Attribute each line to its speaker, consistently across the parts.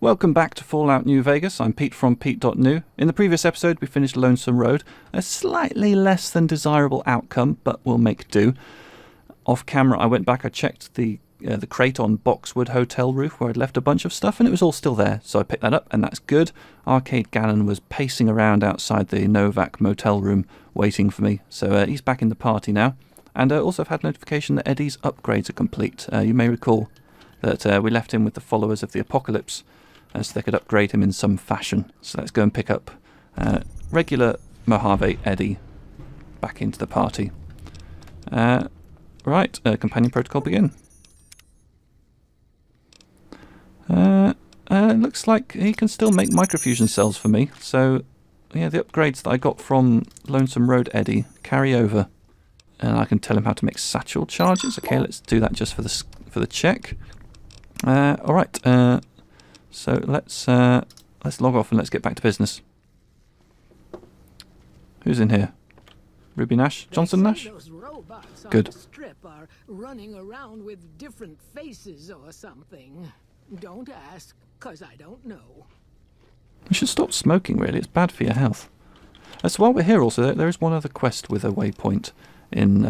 Speaker 1: Welcome back to Fallout New Vegas. I'm Pete from Pete.new. In the previous episode we finished Lonesome Road. A slightly less than desirable outcome, but we'll make do. Off camera I went back, I checked the crate on Boxwood Hotel roof where I'd left a bunch of stuff and it was all still there, so I picked that up and that's good. Arcade Gannon was pacing around outside the Novak motel room waiting for me, so he's back in the party now. And also I've had notification that Eddie's upgrades are complete. You may recall that we left him with the followers of the apocalypse so they could upgrade him in some fashion. So let's go and pick up regular Mojave Eddie back into the party. Right, companion protocol begin. Looks like he can still make microfusion cells for me, so yeah, the upgrades that I got from Lonesome Road Eddie carry over. And I can tell him how to make satchel charges. Okay, let's do that just for the check. Alright, so let's log off and let's get back to business. Who's in here? Ruby Nash? Johnson Nash?
Speaker 2: Those robots
Speaker 1: Good.
Speaker 2: on the strip are running around with different faces or something. Don't ask, 'cause I don't know.
Speaker 1: You should stop smoking, really. It's bad for your health. So while we're here also, there is one other quest with a waypoint in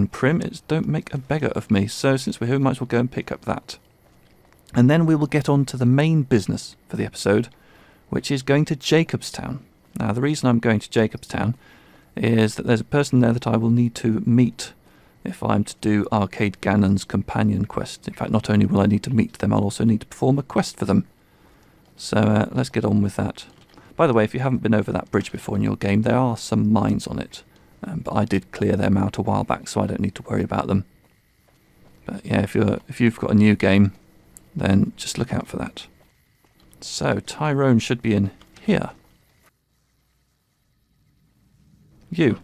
Speaker 1: Prim. It's Don't Make a Beggar of Me. So since we're here, we might as well go and pick up that. And then we will get on to the main business for the episode, which is going to Jacobstown. Now, the reason I'm going to Jacobstown is that there's a person there that I will need to meet if I'm to do Arcade Gannon's companion quest. In fact, not only will I need to meet them, I'll also need to perform a quest for them. So let's get on with that. By the way, if you haven't been over that bridge before in your game, there are some mines on it. But I did clear them out a while back, so I don't need to worry about them. But yeah, if you've got a new game, then just look out for that. So Tyrone should be in here. You.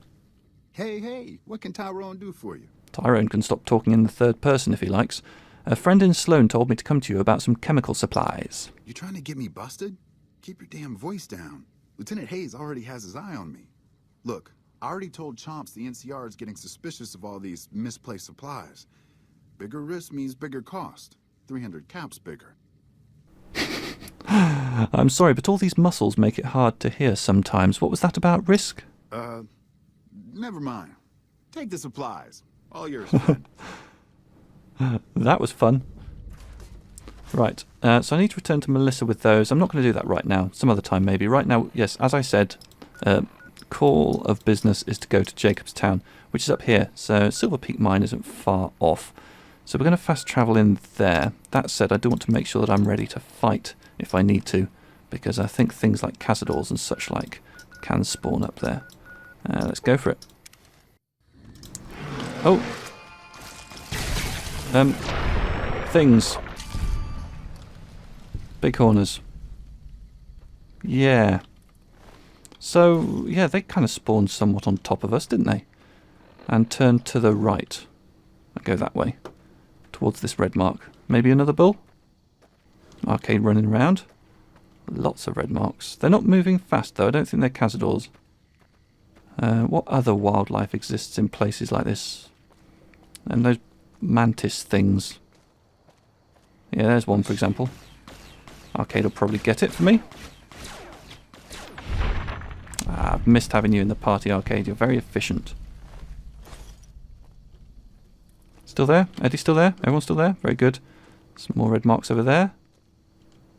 Speaker 3: Hey, what can Tyrone do for you?
Speaker 1: Tyrone can stop talking in the third person if he likes. A friend in Sloan told me to come to you about some chemical supplies.
Speaker 3: You trying to get me busted? Keep your damn voice down. Lieutenant Hayes already has his eye on me. Look, I already told Chomps the NCR is getting suspicious of all these misplaced supplies. Bigger risk means bigger cost. 300 caps bigger.
Speaker 1: I'm sorry, but all these muscles make it hard to hear sometimes. What was that about risk?
Speaker 3: Never mind. Take the supplies. All yours, friend.
Speaker 1: That was fun. Right, so I need to return to Melissa with those. I'm not going to do that right now. Some other time maybe. Right now, yes, as I said, call of business is to go to Jacobstown, which is up here. So Silver Peak Mine isn't far off. So we're going to fast travel in there. That said, I do want to make sure that I'm ready to fight if I need to, because I think things like Cazadors and such like can spawn up there. Let's go for it. Oh! Things. Big corners. Yeah. So, yeah, they kind of spawned somewhat on top of us, didn't they? And turned to the right. I'll go that way. Towards this red mark. Maybe another bull? Arcade running around. Lots of red marks. They're not moving fast, though. I don't think they're Cazadors. What other wildlife exists in places like this? And those mantis things. Yeah, there's one, for example. Arcade will probably get it for me. I've missed having you in the party, Arcade. You're very efficient. Still there? Eddie's still there? Everyone's still there? Very good. Some more red marks over there.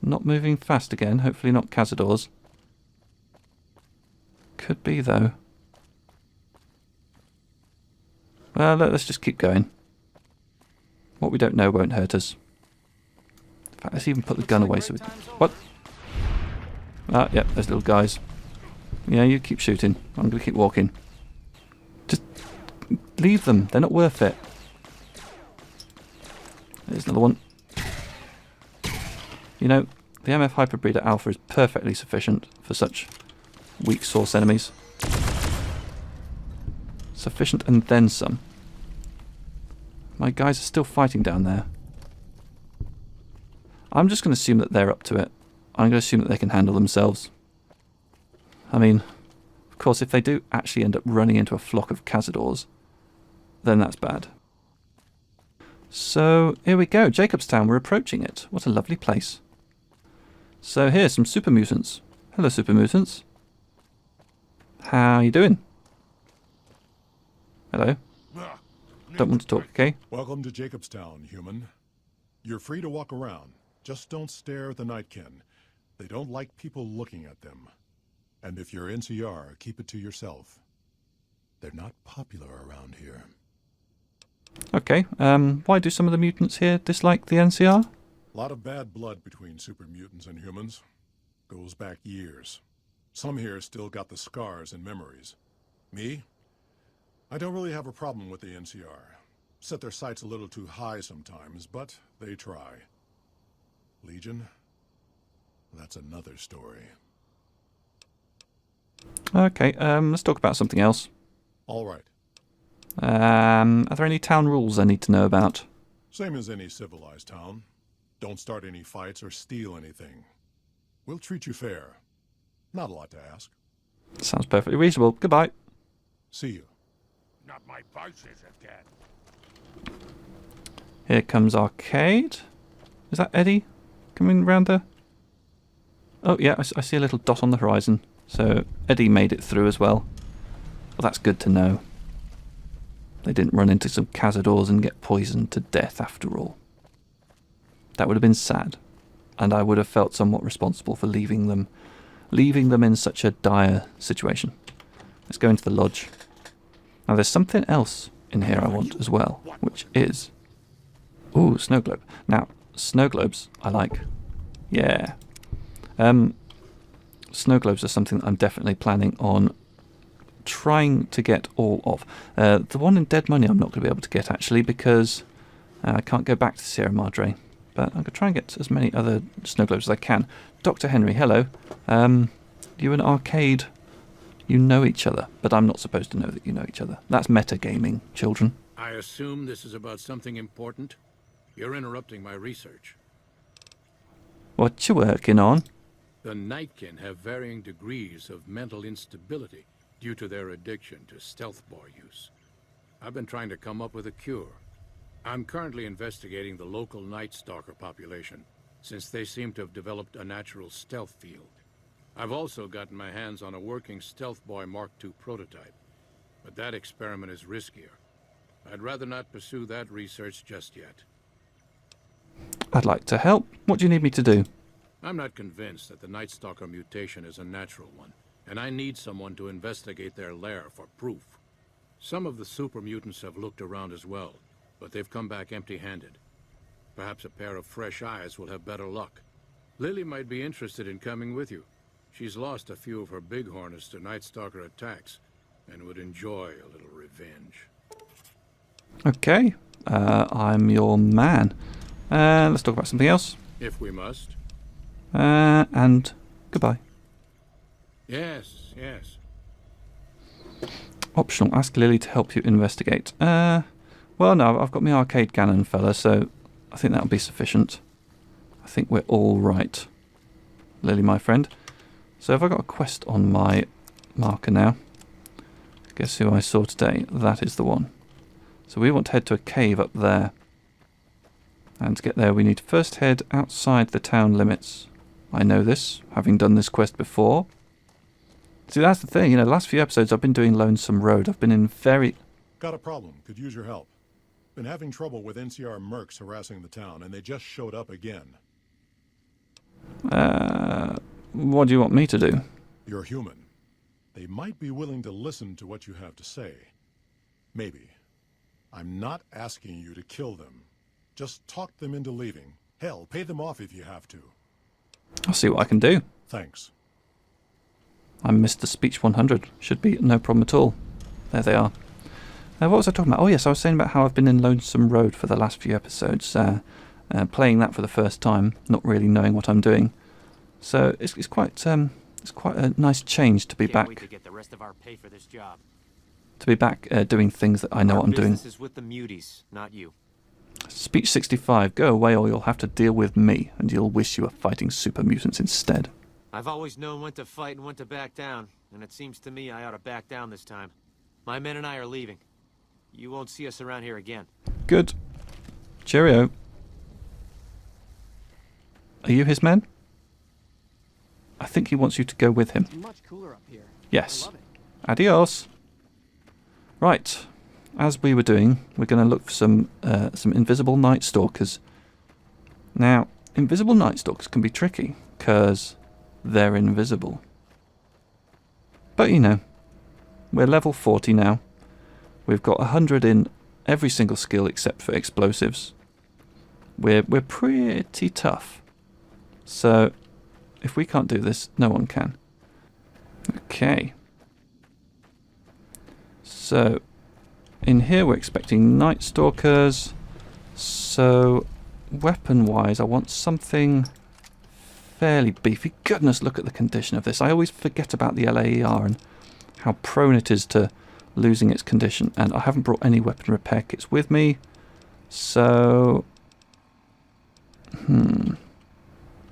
Speaker 1: Not moving fast again. Hopefully not Cazadors. Could be, though. Well, let's just keep going. What we don't know won't hurt us. In fact, let's even put the gun away so we... What? Ah, yep, there's little guys. Yeah, you keep shooting. I'm going to keep walking. Just leave them. They're not worth it. There's another one. You know, the MF Hyperbreeder Alpha is perfectly sufficient for such weak source enemies. Sufficient and then some. My guys are still fighting down there. I'm just going to assume that they're up to it. I'm going to assume that they can handle themselves. I mean, of course, if they do actually end up running into a flock of Cazadors, then that's bad. So, here we go. Jacobstown, we're approaching it. What a lovely place. So here's some super mutants. Hello, super mutants. How you doing? Hello. Don't want to talk, okay?
Speaker 4: Welcome to Jacobstown, human. You're free to walk around. Just don't stare at the Nightkin. They don't like people looking at them. And if you're NCR, keep it to yourself. They're not popular around here.
Speaker 1: Okay, why do some of the mutants here dislike the NCR?
Speaker 4: A lot of bad blood between super mutants and humans. Goes back years. Some here still got the scars and memories. Me? I don't really have a problem with the NCR. Set their sights a little too high sometimes, but they try. Legion? That's another story.
Speaker 1: Okay, let's talk about something else.
Speaker 4: All right.
Speaker 1: Are there any town rules I need to know about?
Speaker 4: Same as any civilized town. Don't start any fights or steal anything. We'll treat you fair. Not a lot to ask.
Speaker 1: Sounds perfectly reasonable. Goodbye.
Speaker 4: See you.
Speaker 5: Not my vices again.
Speaker 1: Here comes Arcade. Is that Eddie coming round there? Oh, yeah, I see a little dot on the horizon. So Eddie made it through as well. Well, that's good to know. They didn't run into some cazadors and get poisoned to death after all. That would have been sad, and I would have felt somewhat responsible for leaving them in such a dire situation. Let's go into the lodge. Now there's something else in here I want as well, which is... Ooh, snow globe. Now, snow globes I like. Yeah. Snow globes are something that I'm definitely planning on trying to get all of. The one in Dead Money I'm not going to be able to get actually because I can't go back to Sierra Madre. But I'm going to try and get as many other snow globes as I can. Dr. Henry, hello. You and Arcade, you know each other, but I'm not supposed to know that you know each other. That's metagaming, children.
Speaker 5: I assume this is about something important? You're interrupting my research.
Speaker 1: What you working on?
Speaker 5: The Nightkin have varying degrees of mental instability due to their addiction to stealth boy use. I've been trying to come up with a cure. I'm currently investigating the local Night Stalker population, since they seem to have developed a natural stealth field. I've also gotten my hands on a working Stealth Boy Mark II prototype, but that experiment is riskier. I'd rather not pursue that research just yet.
Speaker 1: I'd like to help. What do you need me to do?
Speaker 5: I'm not convinced that the Night Stalker mutation is a natural one, and I need someone to investigate their lair for proof. Some of the super mutants have looked around as well, but they've come back empty-handed. Perhaps a pair of fresh eyes will have better luck. Lily might be interested in coming with you. She's lost a few of her bighorners to Night Stalker attacks, and would enjoy a little revenge.
Speaker 1: Okay, I'm your man. Let's talk about something else.
Speaker 5: If we must.
Speaker 1: And goodbye.
Speaker 5: Yes, yes.
Speaker 1: Optional, ask Lily to help you investigate. Well, no, I've got my Arcade Gannon fella, so I think that'll be sufficient. I think we're all right. Lily, my friend. So have I got a quest on my marker now? Guess who I saw today? That is the one. So we want to head to a cave up there. And to get there we need to first head outside the town limits. I know this, having done this quest before. See, that's the thing, the last few episodes I've been doing Lonesome Road. I've been in very...
Speaker 4: Got a problem. Could use your help. Been having trouble with NCR mercs harassing the town, and they just showed up again.
Speaker 1: What do you want me to do?
Speaker 4: You're human. They might be willing to listen to what you have to say. Maybe. I'm not asking you to kill them. Just talk them into leaving. Hell, pay them off if you have to.
Speaker 1: I'll see what I can do.
Speaker 4: Thanks.
Speaker 1: I'm Mr. Speech 100. Should be no problem at all. There they are. What was I talking about? Oh yes, I was saying about how I've been in Lonesome Road for the last few episodes. Playing that for the first time, not really knowing what I'm doing. So it's quite a nice change to be back.
Speaker 6: Wait to get the rest of our pay for this job.
Speaker 1: To be back doing things that I know what I'm doing.
Speaker 6: This is with the muties, not you.
Speaker 1: Speech 65, go away or you'll have to deal with me, and you'll wish you were fighting super mutants instead.
Speaker 6: I've always known when to fight and when to back down, and it seems to me I ought to back down this time. My men and I are leaving. You won't see us around here again.
Speaker 1: Good. Cheerio. Are you his men? I think he wants you to go with him.
Speaker 6: It's much cooler up here.
Speaker 1: Yes.
Speaker 6: I love it.
Speaker 1: Adios. Right. As we were doing, we're going to look for some invisible night stalkers. Now, invisible night stalkers can be tricky because they're invisible. But you know, we're level 40 now. We've got 100 in every single skill except for explosives. We're pretty tough. So, if we can't do this, no one can. Okay. So, in here we're expecting night stalkers. So, weapon-wise, I want something fairly beefy. Goodness, look at the condition of this. I always forget about the LAER and how prone it is to losing its condition. And I haven't brought any weapon repair kits with me. So... well,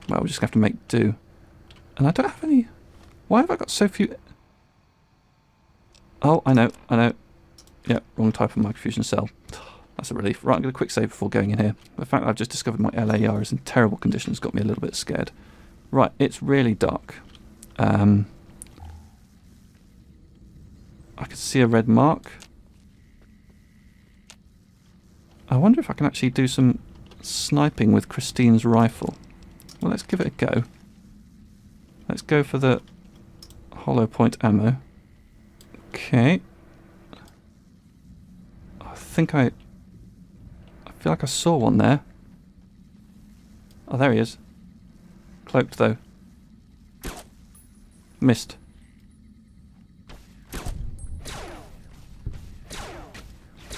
Speaker 1: we're just going to have to make do. And I don't have any... Why have I got so few... Oh, I know. Yeah, wrong type of microfusion cell. That's a relief. Right, I'm going to quick save before going in here. The fact that I've just discovered my LAER is in terrible condition has got me a little bit scared. Right, it's really dark. I can see a red mark. I wonder if I can actually do some sniping with Christine's rifle. Well, let's give it a go. Let's go for the hollow point ammo. Okay. I feel like I saw one there. Oh, there he is. Cloaked, though. Missed.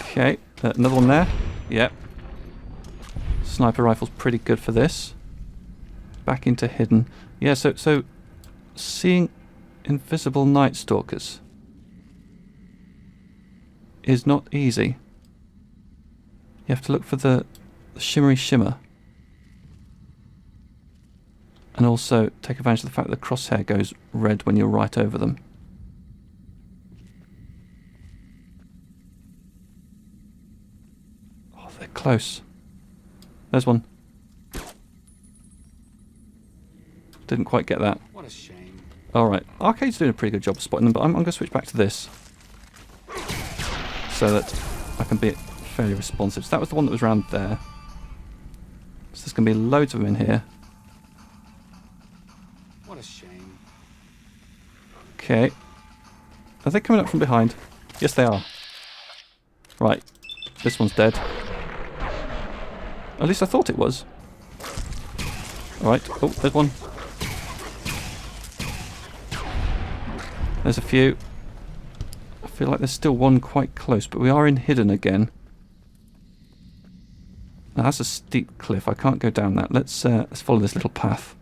Speaker 1: Okay, another one there. Yep. Sniper rifle's pretty good for this. Back into hidden. Yeah, so seeing invisible night stalkers is not easy. You have to look for the shimmery shimmer. And also take advantage of the fact that the crosshair goes red when you're right over them. Oh, they're close. There's one. Didn't quite get that.
Speaker 6: What a shame.
Speaker 1: Alright, Arcade's doing a pretty good job of spotting them, but I'm going to switch back to this. So that I can be fairly responsive. So that was the one that was around there. So there's going to be loads of them in here.
Speaker 6: What a shame.
Speaker 1: Okay. Are they coming up from behind? Yes, they are. Right. This one's dead. At least I thought it was. Alright. Oh, there's one. There's a few. I feel like there's still one quite close, but we are in hidden again. Now that's a steep cliff. I can't go down that. Let's follow this little path.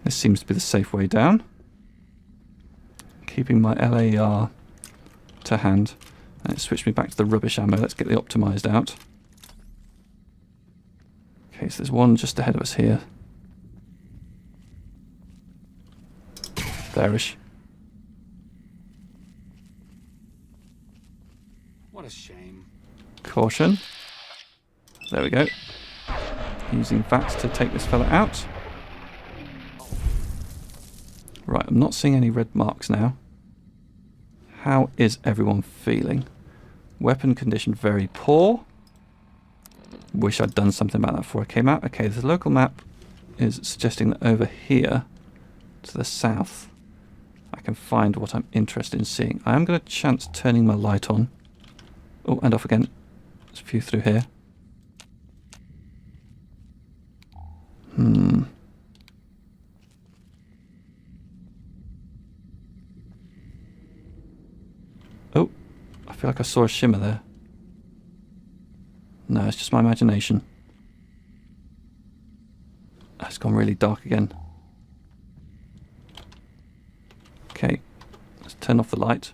Speaker 1: This seems to be the safe way down. Keeping my LAER to hand. And it switched me back to the rubbish ammo. Let's get the optimised out. Okay, so there's one just ahead of us here. There-ish.
Speaker 6: What a shame.
Speaker 1: Caution. There we go. Using VATS to take this fella out. Right, I'm not seeing any red marks now. How is everyone feeling? Weapon condition very poor. Wish I'd done something about that before I came out. Okay, the local map is suggesting that over here, to the south, I can find what I'm interested in seeing. I am going to chance turning my light on. Oh, and off again. There's a few through here. Oh, I feel like I saw a shimmer there. No, it's just my imagination. It's gone really dark again. Okay, let's turn off the light.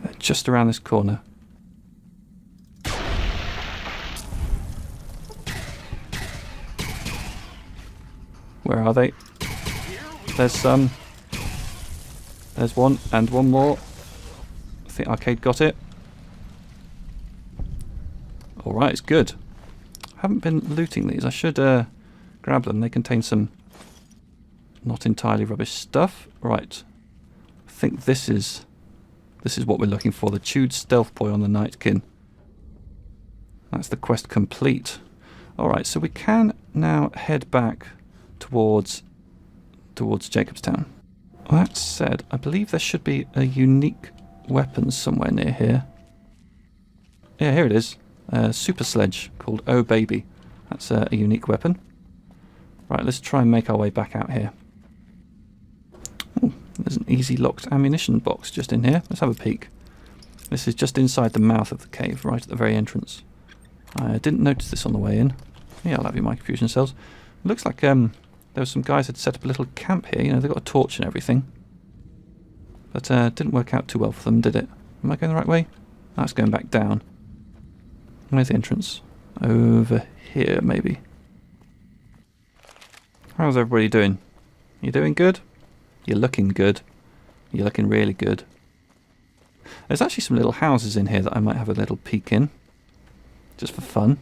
Speaker 1: They're just around this corner. Where are they? There's some. There's one and one more. I think Arcade got it. Alright, it's good. Haven't been looting these. I should grab them. They contain some not entirely rubbish stuff. Right. I think this is what we're looking for. The chewed stealth boy on the Nightkin. That's the quest complete. Alright, so we can now head back towards Jacobstown. That said, I believe there should be a unique weapon somewhere near here. Yeah, here it is. A super sledge called Oh Baby. That's a unique weapon. Right, let's try and make our way back out here. Oh, there's an easy locked ammunition box just in here. Let's have a peek. This is just inside the mouth of the cave, right at the very entrance. I didn't notice this on the way in. Yeah, I'll have you my confusion cells. Looks like there were some guys had set up a little camp here. You know, they've got a torch and everything. But didn't work out too well for them, did it? Am I going the right way? That's going back down. Where's the entrance? Over here, maybe. How's everybody doing? You doing good? You're looking good. You're looking really good. There's actually some little houses in here that I might have a little peek in. Just for fun.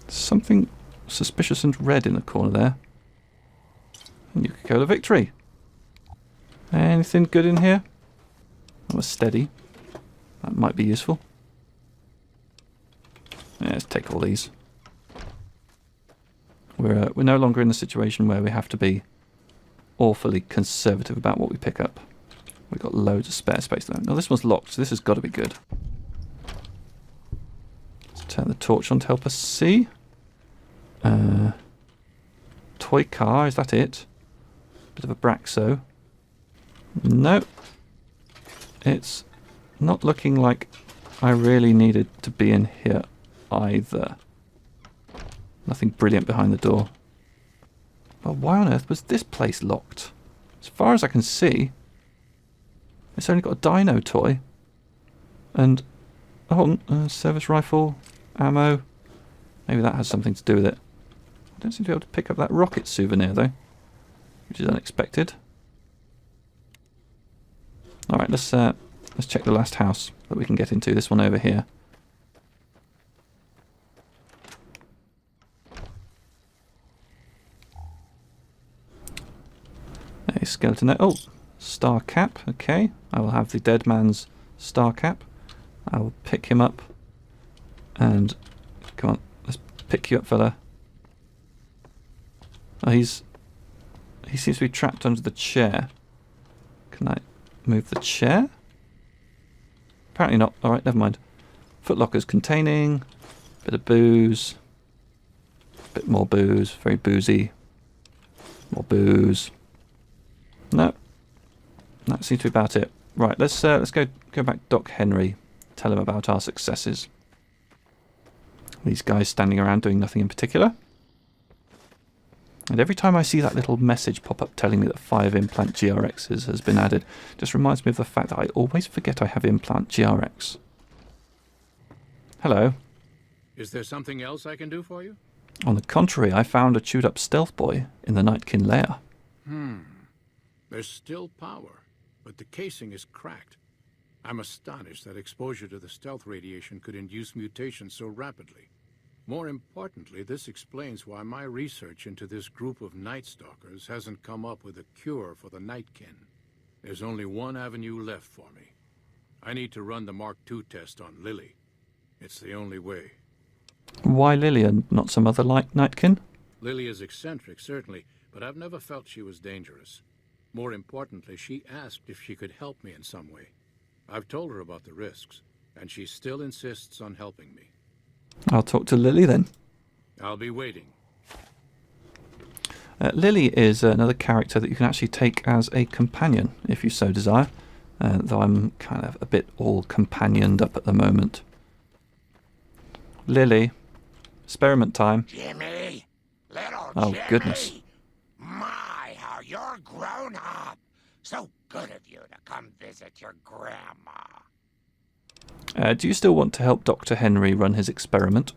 Speaker 1: Something suspicious and red in the corner there. And you could go to victory. Anything good in here? Oh, a steady. That might be useful. Yeah, let's take all these. We're no longer in the situation where we have to be awfully conservative about what we pick up. We've got loads of spare space though. No, this one's locked, so this has got to be good. Let's turn the torch on to help us see. Toy car, is that it? Bit of a Braxo. No. It's not looking like I really needed to be in here either. Nothing brilliant behind the door. Well, why on earth was this place locked? As far as I can see, it's only got a dino toy. And, service rifle, ammo. Maybe that has something to do with it. I don't seem to be able to pick up that rocket souvenir, though. Which is unexpected. Alright, let's check the last house that we can get into. This one over here. A skeleton. Oh, star cap. Okay, I will have the dead man's star cap. I will pick him up. And come on, let's pick you up, fella. Oh, he seems to be trapped under the chair. Can I move the chair? Apparently not. Alright, never mind. Footlockers containing a bit of booze. A bit more booze. Very boozy. More booze. No. That seems to be about it. Right, let's go back to Doc Henry. Tell him about our successes. These guys standing around doing nothing in particular. And every time I see that little message pop up telling me that 5 implant GRXs has been added, just reminds me of the fact that I always forget I have implant GRX. Hello.
Speaker 5: Is there something else I can do for you?
Speaker 1: On the contrary, I found a chewed up stealth boy in the Nightkin lair.
Speaker 5: There's still power, but the casing is cracked. I'm astonished that exposure to the stealth radiation could induce mutations so rapidly. More importantly, this explains why my research into this group of Night Stalkers hasn't come up with a cure for the Nightkin. There's only one avenue left for me. I need to run the Mark II test on Lily. It's the only way.
Speaker 1: Why Lily and not some other Nightkin?
Speaker 5: Lily is eccentric, certainly, but I've never felt she was dangerous. More importantly, she asked if she could help me in some way. I've told her about the risks, and she still insists on helping me.
Speaker 1: I'll talk to Lily then.
Speaker 5: I'll be waiting.
Speaker 1: Lily is another character that you can actually take as a companion, if you so desire. Though I'm kind of a bit all companioned up at the moment. Lily, experiment time.
Speaker 7: Jimmy, little
Speaker 1: Oh,
Speaker 7: Jimmy.
Speaker 1: goodness.
Speaker 7: My, how you're grown up. So good of you to come visit your grandma.
Speaker 1: Do you still want to help Dr. Henry run his experiment?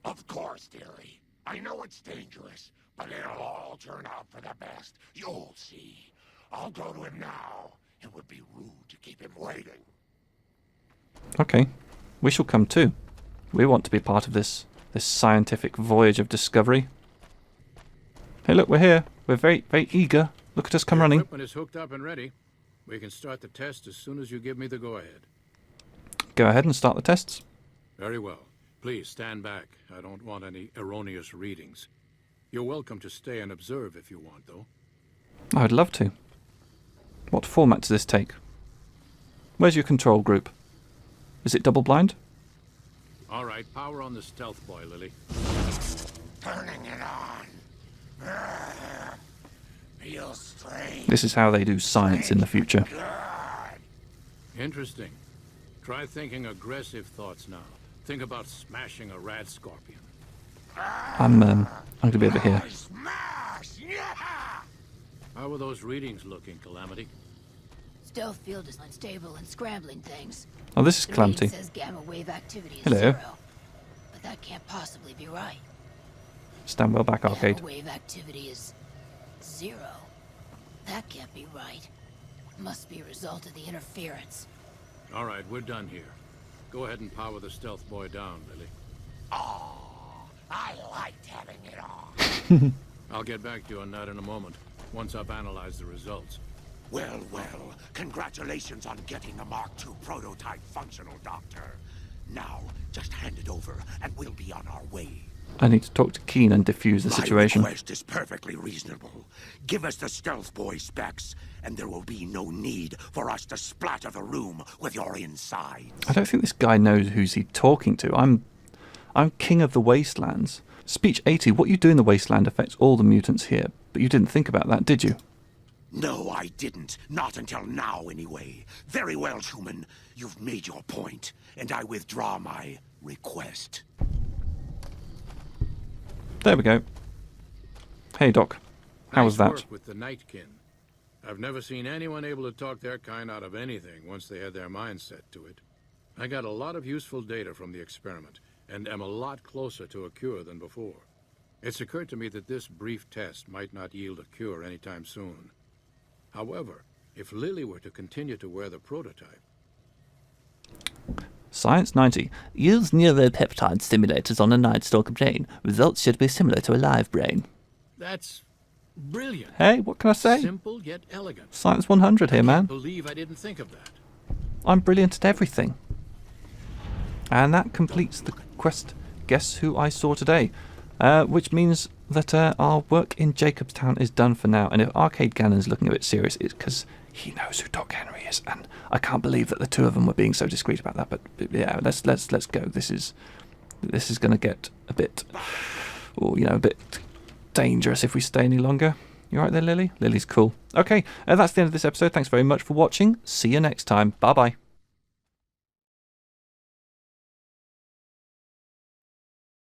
Speaker 7: Of course, dearie. I know it's dangerous, but it'll all turn out for the best. You'll see. I'll go to him now. It would be rude to keep him waiting.
Speaker 1: Okay, we shall come too. We want to be part of this scientific voyage of discovery. Hey, look, we're here. We're very, very eager. Look at us come running.
Speaker 5: Equipment is hooked up and ready. We can start the test as soon as you give me the go-ahead.
Speaker 1: Go ahead and start the tests.
Speaker 5: Very well. Please stand back. I don't want any erroneous readings. You're welcome to stay and observe if you want, though.
Speaker 1: I would love to. What format does this take? Where's your control group? Is it double-blind?
Speaker 5: All right, power on the stealth boy, Lily.
Speaker 7: Turning it on. Feels strange.
Speaker 1: This is how they do science in the future.
Speaker 5: Interesting. Try thinking aggressive thoughts now. Think about smashing a rad scorpion.
Speaker 1: I'm going to be over here.
Speaker 7: Smash! Yeah!
Speaker 5: How are those readings looking, Calamity?
Speaker 8: Stealth field is unstable and scrambling things.
Speaker 1: Oh, this is
Speaker 8: The
Speaker 1: Calamity.
Speaker 8: reading says gamma wave activity is
Speaker 1: Hello.
Speaker 8: 0. But that can't possibly be right.
Speaker 1: Stand well back, Arcade.
Speaker 8: Gamma wave activity is 0. That can't be right. Must be a result of the interference.
Speaker 5: All right, we're done here. Go ahead and power the stealth boy down, Lily.
Speaker 7: Oh, I liked having it on.
Speaker 5: I'll get back to you on that in a moment, once I've analyzed the results.
Speaker 7: Well, congratulations on getting the Mark II prototype functional, Doctor. Now, just hand it over, and we'll be on our way.
Speaker 1: I need to talk to Keen and defuse the situation.
Speaker 7: My request is perfectly reasonable. Give us the stealth boy specs, and there will be no need for us to splatter the room with your insides.
Speaker 1: I don't think this guy knows who's he talking to. I'm king of the wastelands. Speech 80, what you do in the wasteland affects all the mutants here. But you didn't think about that, did you?
Speaker 7: No, I didn't. Not until now, anyway. Very well, human. You've made your point, and I withdraw my request.
Speaker 1: There we go. Hey, Doc. How was
Speaker 5: Nice
Speaker 1: that?
Speaker 5: work with the Nightkin. I've never seen anyone able to talk their kind out of anything once they had their mind set to it. I got a lot of useful data from the experiment, and am a lot closer to a cure than before. It's occurred to me that this brief test might not yield a cure anytime soon. However, if Lily were to continue to wear the prototype...
Speaker 9: Science 90. Use neuropeptide stimulators on a Night Stalker brain. Results should be similar to a live brain.
Speaker 5: That's brilliant.
Speaker 1: Hey, what can I say?
Speaker 5: Simple yet elegant.
Speaker 1: Science 100 here,
Speaker 5: I
Speaker 1: man.
Speaker 5: can't believe I didn't think of that.
Speaker 1: I'm brilliant at everything. And that completes the quest Guess Who I Saw Today. Which means that our work in Jacobstown is done for now. And if Arcade Gannon's looking a bit serious, it's because he knows who Doc Henry is. And I can't believe that the two of them were being so discreet about that. But yeah, let's go. This is going to get a bit, a bit dangerous if we stay any longer. You all right there, Lily? Lily's cool. Okay, that's the end of this episode. Thanks very much for watching. See you next time. Bye-bye.